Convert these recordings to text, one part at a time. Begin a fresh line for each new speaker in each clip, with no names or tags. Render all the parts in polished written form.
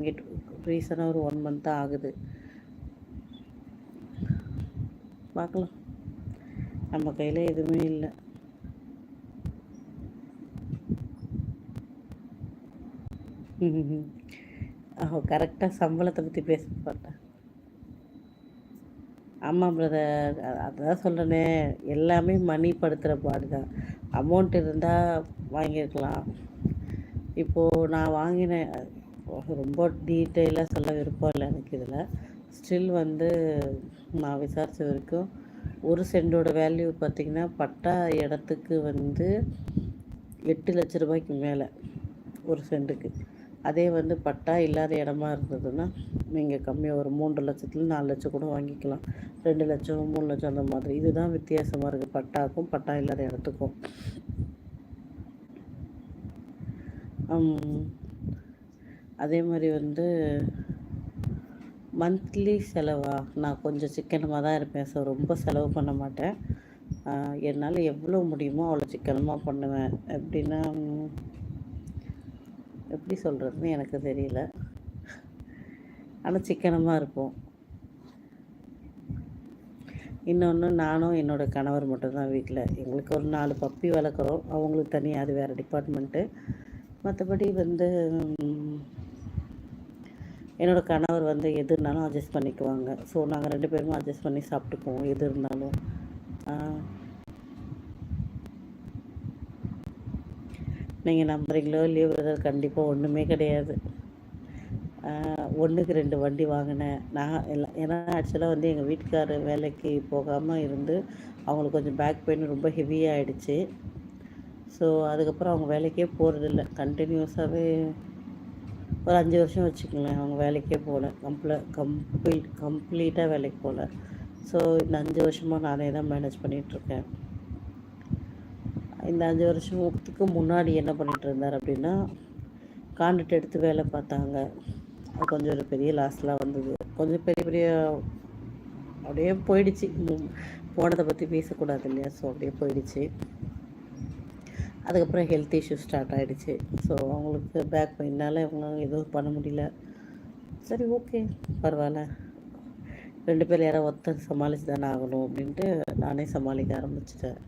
வாங்கிட்டு ரீசனாக ஒரு 1 மந்த் தான் ஆகுது. பார்க்கலாம். நம்ம கையில் எதுவுமே இல்லை. கரெக்டாக சம்பளத்தை பற்றி பேச மாட்டேன். ஆமாம் பிரதர், அதான் சொல்கிறேனே, எல்லாமே மணி படுத்துகிற பாடு தான். அமௌண்ட் இருந்தால் வாங்கியிருக்கலாம். இப்போது நான் வாங்கினேன், ரொம்ப டீட்டெயிலாக சொல்ல விருப்பம் இல்லை எனக்கு இதில். ஸ்டில் நான் விசாரித்த வரைக்கும் 1 சென்டோட வேல்யூ பார்த்திங்கன்னா பட்டா இடத்துக்கு 8 லட்ச ரூபாய்க்கு மேலே 1 சென்ட்டுக்கு. அதே பட்டா இல்லாத இடமா இருந்ததுன்னா நீங்கள் கம்மியாக ஒரு 3 லட்சத்துலேருந்து 4 லட்சம் கூட வாங்கிக்கலாம். 2 லட்சம் 3 லட்சம் அந்த மாதிரி. இதுதான் வித்தியாசமாக இருக்குது பட்டாக்கும் பட்டா இல்லாத இடத்துக்கும். அதே மாதிரி மந்த்லி செலவா நான் கொஞ்சம் சிக்கனமாக தான் இருப்பேன். ஸோ ரொம்ப செலவு பண்ண மாட்டேன். என்னால் எவ்வளோ முடியுமோ அவ்வளோ சிக்கனமாக பண்ணுவேன். எப்படின்னா, எப்படி சொல்கிறதுன்னு எனக்கு தெரியல, ஆனால் சிக்கனமாக இருப்போம். இன்னொன்று, நானும் என்னோடய கணவர் மட்டும்தான் வீட்டில். எங்களுக்கு ஒரு 4 பப்பி வளர்க்குறோம். அவங்களுக்கு தனியாக, அது வேறு டிபார்ட்மெண்ட்டு. மற்றபடி என்னோடய கணவர் எது இருந்தாலும் அட்ஜஸ்ட் பண்ணிக்குவாங்க. ஸோ நாங்கள் 2 பேருமே அட்ஜஸ்ட் பண்ணி சாப்பிட்டுக்குவோம் எது இருந்தாலும். நீங்கள் நம்புறீங்களோ இல்லையோ பிரதர், கண்டிப்பாக ஒன்றுமே கிடையாது. 1க்கு 2 வண்டி வாங்கினேன் நான். ஏன்னா ஆக்சுவலாக எங்கள் வீட்டுக்காரர் வேலைக்கு போகாமல் இருந்து அவங்களுக்கு கொஞ்சம் பேக் பெயின் ரொம்ப ஹெவியாகிடுச்சு. ஸோ அதுக்கப்புறம் அவங்க வேலைக்கே போகிறதில்ல. கண்டினியூஸாகவே ஒரு 5 வருஷம் வச்சுக்கோங்களேன், அவங்க வேலைக்கே போகல. கம்ப்ளீட்டாக வேலைக்கு போகல. ஸோ இந்த 5 வருஷமாக நானே தான் மேனேஜ் பண்ணிகிட்ருக்கேன். இந்த 5 வருஷத்துக்கு முன்னாடி என்ன பண்ணிகிட்டு இருந்தார் அப்படின்னா, கான்ட்ராக்ட் எடுத்து வேலை பார்த்தாங்க. அது கொஞ்சம் ஒரு பெரிய லாஸ்லாம் வந்தது. கொஞ்சம் பெரிய அப்படியே போயிடுச்சு. போனதை பற்றி பேசக்கூடாது இல்லையா? ஸோ அப்படியே போயிடுச்சு. அதுக்கப்புறம் ஹெல்த் இஷ்யூ ஸ்டார்ட் ஆகிடுச்சு. ஸோ அவங்களுக்கு பேக் பெயினால் இவங்க எதுவும் பண்ண முடியல. சரி, ஓகே, பரவாயில்ல, 2 பேர் யாரோ ஒருத்தர் சமாளித்து தானே ஆகணும் அப்படின்ட்டு நானே சமாளிக்க ஆரம்பிச்சிட்டேன்.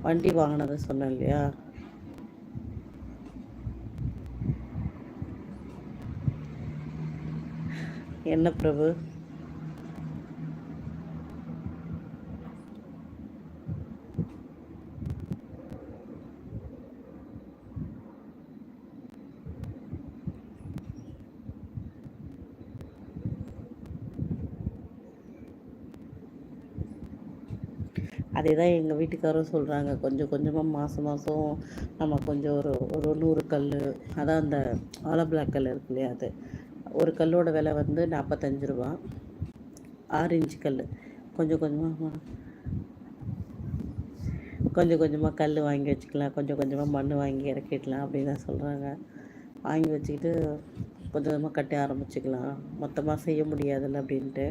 வண்டி வாங்கினதை சொன்னேன் இல்லையா? என்ன பிரபு? அதே தான் எங்கள் வீட்டுக்காரரும் சொல்கிறாங்க. கொஞ்சம் கொஞ்சமாக மாதம் நம்ம கொஞ்சம் ஒரு 100 கல், அதான் அந்த ஆலோ பிளாக் கல் இருக்கு இல்லையா, அது ஒரு கல்லோட விலை 45 ரூபா. 6 இன்ச்சு கல். கொஞ்சம் கொஞ்சமாக கல் வாங்கி வச்சுக்கலாம், கொஞ்சம் கொஞ்சமாக மண் வாங்கி இறக்கிடலாம் அப்படின்னு தான் சொல்கிறாங்க. வாங்கி வச்சுக்கிட்டு கொஞ்சம் கொஞ்சமாக கட்ட ஆரம்பிச்சிக்கலாம், மொத்தமாக செய்ய முடியாதுல்ல அப்படின்ட்டு.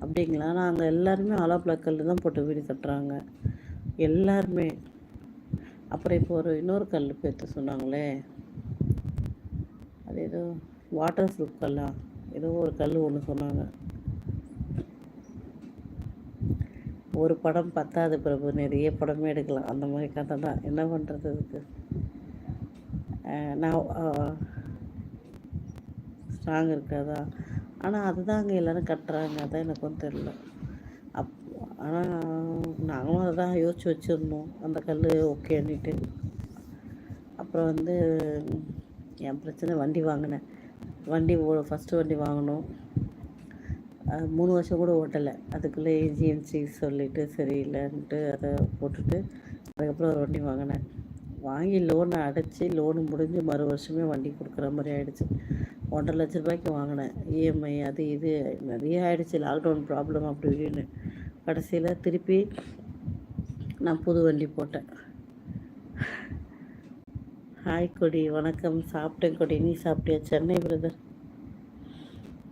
அப்படிங்களா? நாங்கள் எல்லாருமே ஆலோ பிளாக் கல் தான் போட்டு வீடு கட்டுறாங்க எல்லாருமே. அப்புறம் இப்போ இன்னொரு கல் பேர்த்து சொன்னாங்களே, அது ஏதோ வாட்டர் ப்ரூஃப் கல்லா, ஏதோ ஒரு கல் ஒன்று சொன்னாங்க. ஒரு படம் பத்தாது பிரபு, நிறைய படமே எடுக்கலாம். அந்த மாதிரி கதை தான். என்ன பண்ணுறது அதுக்கு? நான் ஸ்ட்ராங் இருக்காதா? ஆனால் அதுதான் அங்கே எல்லோரும் கட்டுறாங்க. அதான் எனக்கு ஒன்றும் தெரில. ஆனால் நாங்களும் அதை தான் யோசித்து வச்சுருந்தோம், அந்த கல் ஓகேன்னுட்டு. அப்புறம் என் பிரச்சனை, வண்டி வாங்கினேன். ஃபஸ்ட்டு வண்டி வாங்கினோம், 3 வருஷம் கூட ஓட்டலை. அதுக்குள்ளே ஏஜிஎம்சி சொல்லிவிட்டு சரியில்லைன்ட்டு அதை போட்டுட்டு அதுக்கப்புறம் ஒரு வண்டி வாங்கினேன். வாங்கி லோனை அடைச்சி லோனு முடிஞ்சு மறு வருஷமே வண்டி கொடுக்குற மாதிரி ஆகிடுச்சு. 1.5 லட்ச ரூபாய்க்கு வாங்கினேன். இஎம்ஐ அது இது நிறைய ஆகிடுச்சு. லாக்டவுன் ப்ராப்ளம் அப்படி இப்படின்னு கடைசியில் திருப்பி நான் புது வண்டி போட்டேன். ஹாய் கொடி, வணக்கம். சாப்பிட்டேன் கொடி, நீ சாப்பிட்டியா? சென்னை பிரதர்.